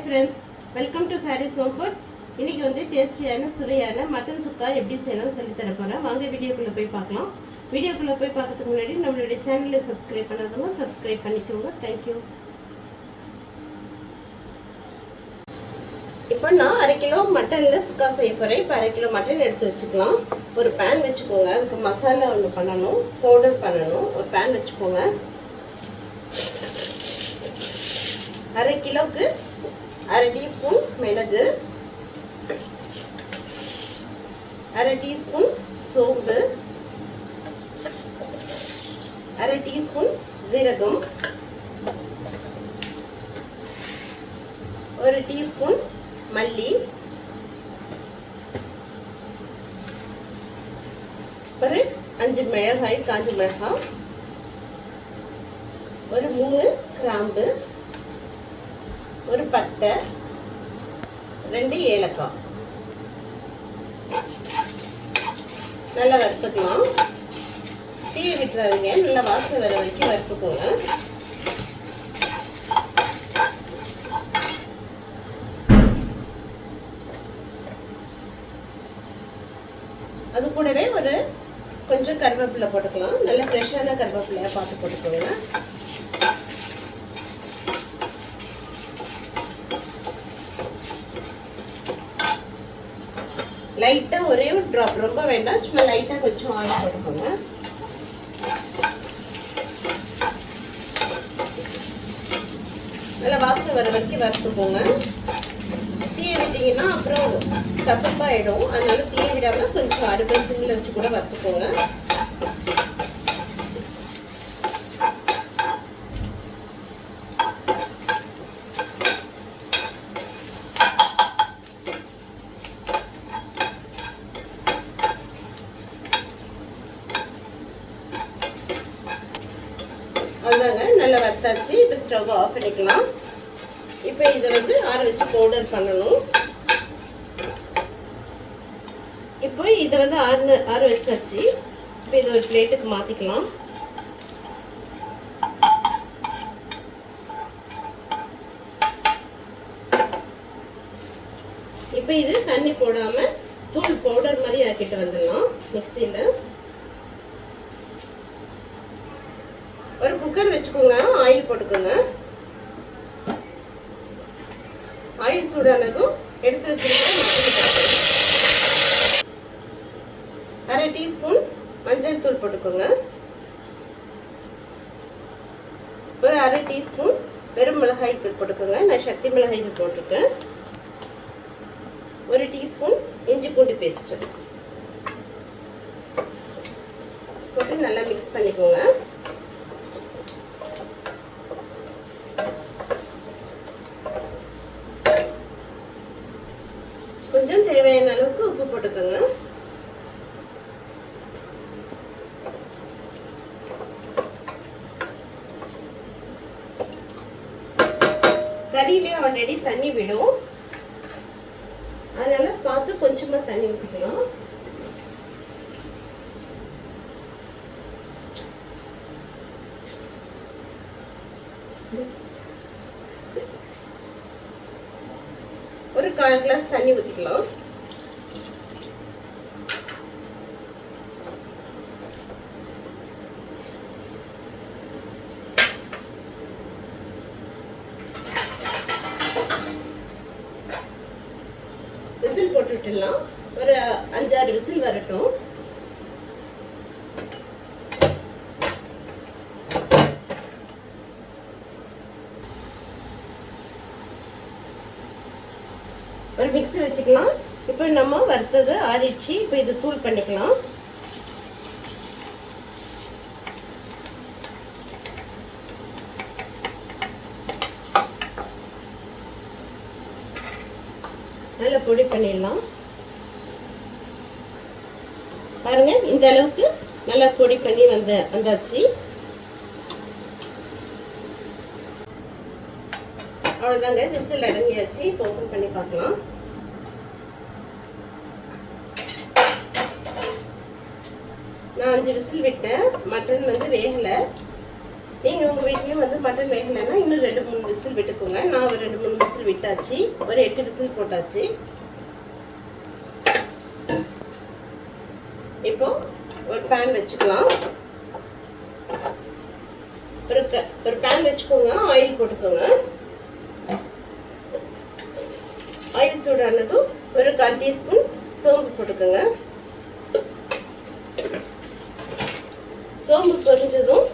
Friends, welcome to Faris home food. இன்னைக்கு வந்து டேஸ்டியான சுவையான மட்டன் சுக்கா எப்படி செய்யணும்னு சொல்லி தர போகிறேன். வாங்க வீடியோக்குள்ளே போய் பார்க்கலாம். வீடியோக்குள்ளே போய் பார்க்கறதுக்கு முன்னாடி நம்மளுடைய சேனலை சப்ஸ்கிரைப் பண்ணாதவங்க சப்ஸ்கிரைப் பண்ணிக்கோங்க. தேங்க்யூ. இப்போ நான் 1/2 கிலோ மட்டனில் சுக்கா செய்ய போகிறேன். இப்போ 1/2 கிலோ மட்டன் எடுத்து வச்சுக்கலாம். ஒரு பேன் வச்சுக்கோங்க. அதுக்கு மசாலா ஒன்று பண்ணணும், பவுடர் பண்ணணும். ஒரு பேன் வச்சுக்கோங்க. 1/2 கிலோவுக்கு 1/2 டீஸ்பூன் மிளகு, 1/2 டீஸ்பூன் சோம்பு, 1/2 டீஸ்பூன் ஜீரகம், 1 டீஸ்பூன் மல்லி, ஒரு 5 மிளகாய், காஞ்ச மிளகாய், ஒரு 3 கிராம்பு, ஒரு பட்டை, 2 ஏலக்காய். நல்லா வறுத்துக்கலாம். தீய விட்டுறாதீங்க. நல்லா வாசனை வர வரைக்கும் வறுத்துக்கோங்க. அது கூடவே ஒரு கொஞ்சம் கருவேப்பிலை போட்டுக்கலாம். நல்லா ஃப்ரெஷ்ஷான கருவேப்பிலையா பார்த்து போட்டுக்கோங்க. லைட்டா ஒரே ஒரு டிராப், ரொம்ப வேண்டாம், சும்மா லைட்டா கொஞ்சம் ஆயில் போட்டுக்கோங்க. நல்லா வாசனை வர வரைக்கும் வறுத்துக்கோங்க. தீய விட்டீங்கன்னா அப்புறம் கசப்பாயிடும். அதனால தீய விடாம கொஞ்சம் அடுப்பை சிம்ல வச்சு கூட வறுத்துக்கோங்க. அதாங்க, நல்லா வறுத்தாச்சு. இப்போ ஸ்டவ் ஆஃப் பண்ணிக்கலாம். இப்போ இதை வந்து ஆற வச்சு பவுடர் பண்ணணும். இப்போ இதை வந்து ஆற வச்சாச்சு. இப்போ இதை ஒரு பிளேட்டுக்கு மாற்றிக்கலாம். இப்போ இது தண்ணி போடாமல் தூள் பவுடர் மாதிரி ஆக்கிட்டு வந்துடலாம் மிக்சியில். ஒரு குக்கர் வச்சுக்கோங்க. ஆயில் போட்டுக்கோங்க. ஆயில் சூடானதும் எடுத்து வச்சுருக்க 1/2 டீஸ்பூன் மஞ்சள் தூள் போட்டுக்கோங்க. ஒரு 1/2 டீஸ்பூன் வெறும் மிளகாய் தூள் போட்டுக்கோங்க. நான் சக்தி மிளகாய் தூள் போட்டிருக்கேன். 1 டீஸ்பூன் இஞ்சி பூண்டு பேஸ்ட் போட்டு நல்லா மிக்ஸ் பண்ணிக்கோங்க. கொஞ்சம் தேவையான அளவுக்கு உப்பு போட்டுக்கோங்க. கறியிலே ஆல்ரெடி தண்ணி விடும். அதனால பார்த்து கொஞ்சமா தண்ணி ஊற்றிக்கலாம். ஒரு 1/4 கிளாஸ் தண்ணி ஊற்றிக்கலாம். விசில் போட்டு விட்டுடலாம். ஒரு 5-6 விசில் வரட்டும். ஒரு மிக்ஸி வச்சுக்கலாம். இப்போ நம்ம வறுத்தது ஆறிடுச்சு. இப்போ இது தூள் பண்ணிக்கலாம். நல்லா பொடி பண்ணிடலாம். பாருங்க, இந்த அளவுக்கு நல்லா பொடி பண்ணி வந்தாச்சு. அவ்வளோதாங்க, விசில் அடங்கியாச்சு. இப்போ ஓப்பன் பண்ணி பார்க்கலாம். நான் 5 விசில் விட்டேன். மட்டன் வந்து வேகலை. நீங்கள் உங்கள் வீட்லேயும் வந்து மட்டன் வேகலைன்னா இன்னும் 2-3 விசில் விட்டுக்கோங்க. நான் ஒரு 2-3 விசில் விட்டாச்சு, ஒரு 8 விசில் போட்டாச்சு. இப்போ ஒரு பேன் வச்சுக்கலாம். ஒரு பேன் வச்சுக்கோங்க, ஆயில் போட்டுக்கோங்க. ஆயில் சூடானதும் ஒரு 1/4 டீஸ்பூன் சோம்பு போட்டுக்கோங்க. சோம்பு பொரிஞ்சதும்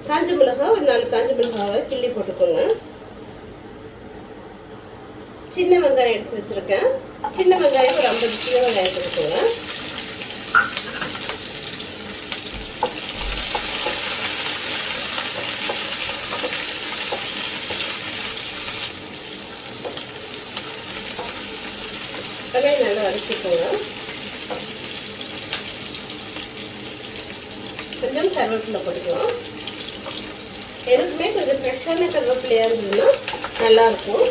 காஞ்ச மிளகாய் ஒரு 4 காஞ்ச மிளகாவை கிள்ளி போட்டுக்கோங்க. சின்ன வெங்காயம் எடுத்து வச்சிருக்கேன். சின்ன வெங்காயம் ஒரு 50 சின்ன வெங்காயம் போட்டுக்கோங்க. வெங்காயம் நல்லா வதக்கிக்கோங்க. கொஞ்சம் கருவேப்பிலை போட்டுக்கலாம். எதுக்குமே கொஞ்சம் ஃப்ரெஷ்ஷான கருவேப்பிலையாக இருந்ததுன்னா நல்லாயிருக்கும்.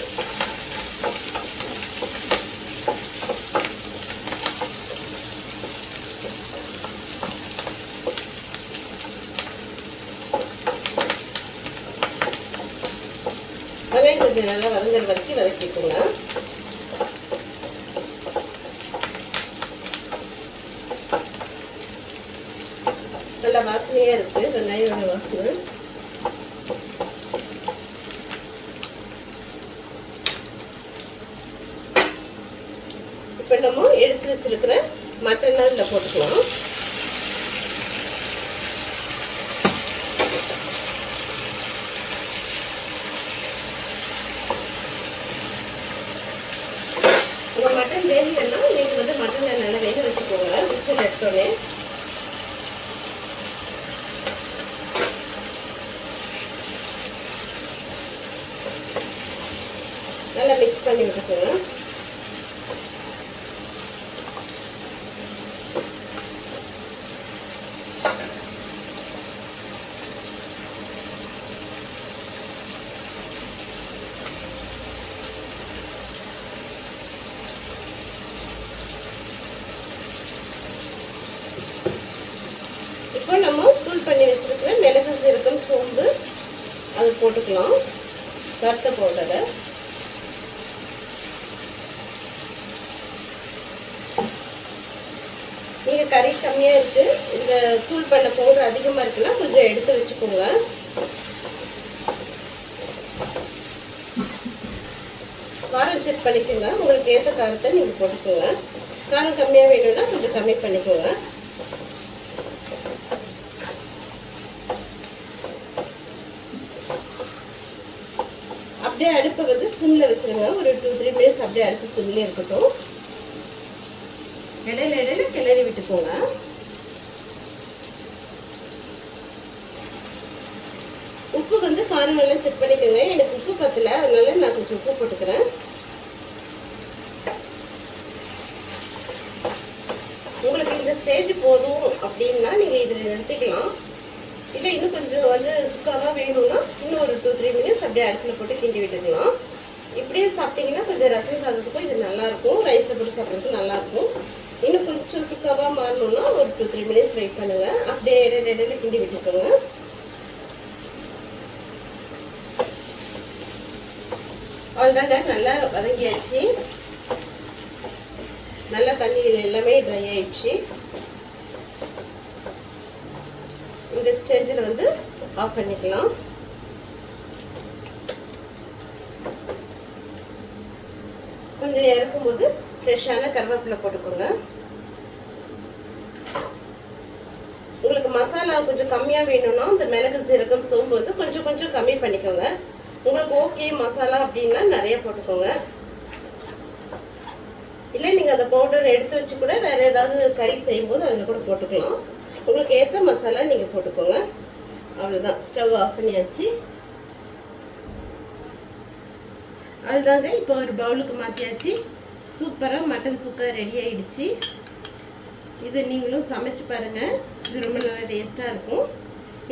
வெங்காயம் கொஞ்சம் நல்லா வதங்குற வரைக்கும் வதக்கிக்கோங்க. நல்லா வாசனையாக இருக்குது வெங்காயோட வாசனை. இப்போ நம்ம எடுத்து வச்சிருக்கிற மட்டனை இதில் போட்டுக்கலாம். உங்கள் மட்டன் வேகலைன்னா நீங்கள் வந்து மட்டனை நல்லா வேக வச்சுக்கோங்க. விசில் எடுத்தோடனே நல்லா மிக்ஸ் பண்ணி விட்டுக்கோங்க. இப்போ நம்ம தூள் பண்ணி வச்சிருக்கிற மிளகு சீரகம் சோம்பு அது போட்டுக்கலாம். வறுத்த பவுடரை நீங்கள் கறி கம்மியாக இருக்குது, இந்த தூள் பண்ண பவுடர் அதிகமாக இருக்குன்னா கொஞ்சம் எடுத்து வச்சுக்கோங்க. காரம் செக் பண்ணிக்கோங்க. உங்களுக்கு ஏற்ற காரத்தை நீங்கள் போட்டுக்கோங்க. காரம் கம்மியாக வேணும்னா கொஞ்சம் கம்மி பண்ணிக்கோங்க. அப்படியே அடுப்பை வந்து சிம்மில் வச்சுருங்க. ஒரு 2-3 மினிட்ஸ் அப்படியே அடுப்பு சிம்லேயே இருக்கட்டும். இடையில கிளறி விட்டுக்கோங்க. உப்பு வந்து காரம் நல்லா செக் பண்ணிக்கோங்க. எனக்கு உப்பு பத்தல, அதனால நான் கொஞ்சம் உப்பு போட்டுக்கிறேன். உங்களுக்கு இந்த ஸ்டேஜ் போதும் அப்படின்னா நீங்கள் இதில் நிறுத்திக்கலாம். இல்லை இன்னும் கொஞ்சம் வந்து சுக்காவாக வேணும்னா இன்னும் ஒரு 2-3 மினிட்ஸ் அப்படியே அடுப்பில் போட்டு கிண்டி விட்டுக்கலாம். இப்படியே சாப்பிட்டீங்கன்னா கொஞ்சம் ரசம் சாதத்துக்கும் இது நல்லாயிருக்கும், ரைஸில் போட்டு சாப்பிட்றதுக்கும் நல்லாயிருக்கும். இன்னும் கொஞ்சம் சுக்காவாக மாறணும்னா ஒரு 2-3 மினிட்ஸ் வெயிட் பண்ணுங்கள். அப்படியே இடையில கிண்டி விட்டுக்கோங்க. அவ்வளோதாங்க, நல்லா வதங்கியாச்சு. நல்லா தண்ணி எல்லாமே ட்ரை ஆயிடுச்சு. இந்த ஸ்டேஜில் வந்து ஆஃப் பண்ணிக்கலாம். கொஞ்சம் இறக்கும்போது ஃப்ரெஷ்ஷான கருவேப்பிலை போட்டுக்கோங்க. உங்களுக்கு மசாலா கொஞ்சம் கம்மியாக வேணும்னா இந்த மிளகு சீரகம் சோம்பு வந்து கொஞ்சம் கொஞ்சம் கம்மி பண்ணிக்கோங்க. உங்களுக்கு ஓகே மசாலா அப்படின்னா நிறைய போட்டுக்கோங்க. இல்லை நீங்கள் அந்த பவுடர் எடுத்து வச்சு கூட வேறு ஏதாவது கறி செய்யும்போது அதில் கூட போட்டுக்கலாம். உங்களுக்கு ஏற்ற மசாலா நீங்கள் போட்டுக்கோங்க. அவ்வளோதான், ஸ்டவ் ஆஃப் பண்ணியாச்சு. அதுதாங்க இப்போ ஒரு பவுலுக்கு மாற்றியாச்சு. சூப்பராக மட்டன் சுக்கா ரெடி ஆயிடுச்சு. இது நீங்களும் சமைச்சு பாருங்கள், இது ரொம்ப நல்லா டேஸ்ட்டாக இருக்கும்.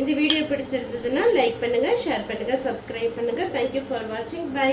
இந்த வீடியோ பிடிச்சிருந்ததுன்னா லைக் பண்ணுங்கள், ஷேர் பண்ணுங்கள், சப்ஸ்கிரைப் பண்ணுங்கள். தேங்க்யூ ஃபார் வாட்சிங். பை.